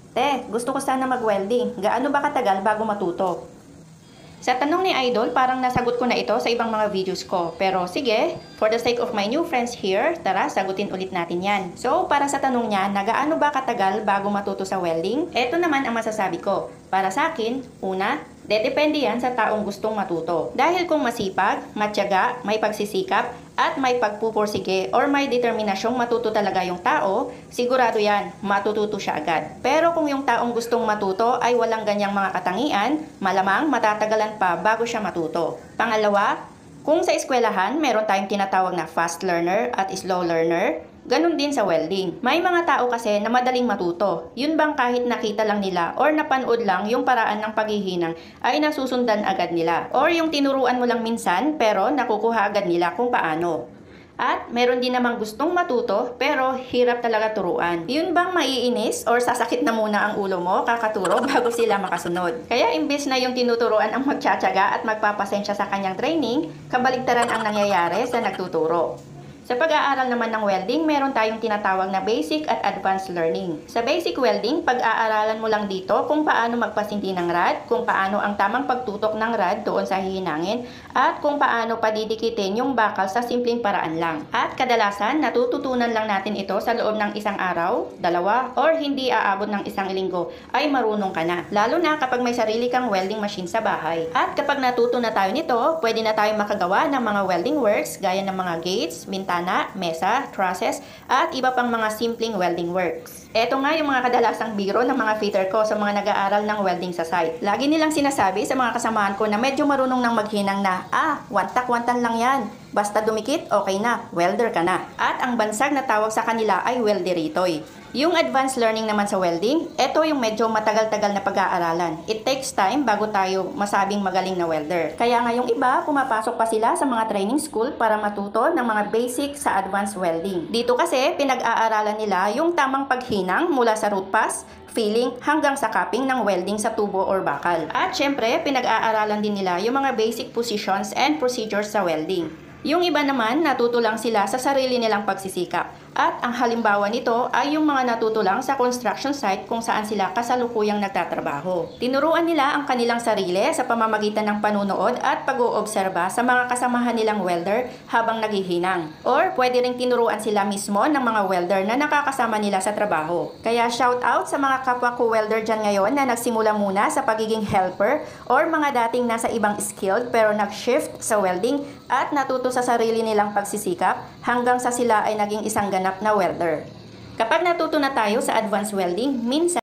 Te, gusto ko sana mag-welding. Gaano ba katagal bago matuto? Sa tanong ni Idol, parang nasagot ko na ito sa ibang mga videos ko. Pero sige, for the sake of my new friends here, tara, sagutin ulit natin yan. So, para sa tanong niya, na gaano ba katagal bago matuto sa welding? Ito naman ang masasabi ko. Para sa akin, una, depende yan sa taong gustong matuto. Dahil kung masipag, matyaga, may pagsisikap, at may pagpupursige or may determinasyong matuto talaga yung tao, sigurado yan, matututo siya agad. Pero kung yung taong gustong matuto ay walang ganyang mga katangian, malamang matatagalan pa bago siya matuto. Pangalawa, kung sa eskwelahan meron tayong tinatawag na fast learner at slow learner, ganun din sa welding. May mga tao kasi na madaling matuto. Yun bang kahit nakita lang nila or napanood lang yung paraan ng paghihinang ay nasusundan agad nila. Or yung tinuruan mo lang minsan pero nakukuha agad nila kung paano. At meron din namang gustong matuto pero hirap talaga turuan. Yun bang maiinis or sasakit na muna ang ulo mo kakaturo bago sila makasunod? Kaya imbes na yung tinuturuan ang magtsatsaga at magpapasensya sa kanyang training, kabaligtaran ang nangyayari sa nagtuturo. Sa pag-aaral naman ng welding, meron tayong tinatawag na basic at advanced learning. Sa basic welding, pag-aaralan mo lang dito kung paano magpasindi ng rod, kung paano ang tamang pagtutok ng rod doon sa hihinangin, at kung paano padidikitin yung bakal sa simpleng paraan lang. At kadalasan, natututunan lang natin ito sa loob ng isang araw, dalawa, or hindi aabot ng isang linggo, ay marunong ka na. Lalo na kapag may sarili kang welding machine sa bahay. At kapag natuto na tayo nito, pwede na tayong makagawa ng mga welding works gaya ng mga gates, bintana, mesa, trusses, at iba pang mga simpleng welding works. Ito nga yung mga kadalasang biro ng mga fitter ko sa mga nag-aaral ng welding sa site. Lagi nilang sinasabi sa mga kasamahan ko na medyo marunong ng maghinang na, wantak-wantan lang yan. Basta dumikit, okay na, welder ka na. At ang bansag na tawag sa kanila ay welderitoy. Yung advanced learning naman sa welding, ito yung medyo matagal-tagal na pag-aaralan. It takes time bago tayo masabing magaling na welder. Kaya nga yung iba, pumapasok pa sila sa mga training school para matuto ng mga basic sa advanced welding. Dito kasi, pinag-aaralan nila yung tamang paghinang mula sa root pass, filling, hanggang sa capping ng welding sa tubo or bakal. At syempre, pinag-aaralan din nila yung mga basic positions and procedures sa welding. Yung iba naman, natuto lang sila sa sarili nilang pagsisikap. At ang halimbawa nito ay yung mga natuto lang sa construction site kung saan sila kasalukuyang nagtatrabaho. Tinuruan nila ang kanilang sarili sa pamamagitan ng panunood at pag-oobserba sa mga kasamahan nilang welder habang naghihinang. Or pwede ring tinuruan sila mismo ng mga welder na nakakasama nila sa trabaho. Kaya shout out sa mga kapwa ko welder dyan ngayon na nagsimula muna sa pagiging helper or mga dating nasa ibang skilled pero nag-shift sa welding at natuto sa sarili nilang pagsisikap hanggang sa sila ay naging isang ganap na welder. Kapag natuto na tayo sa advanced welding, minsan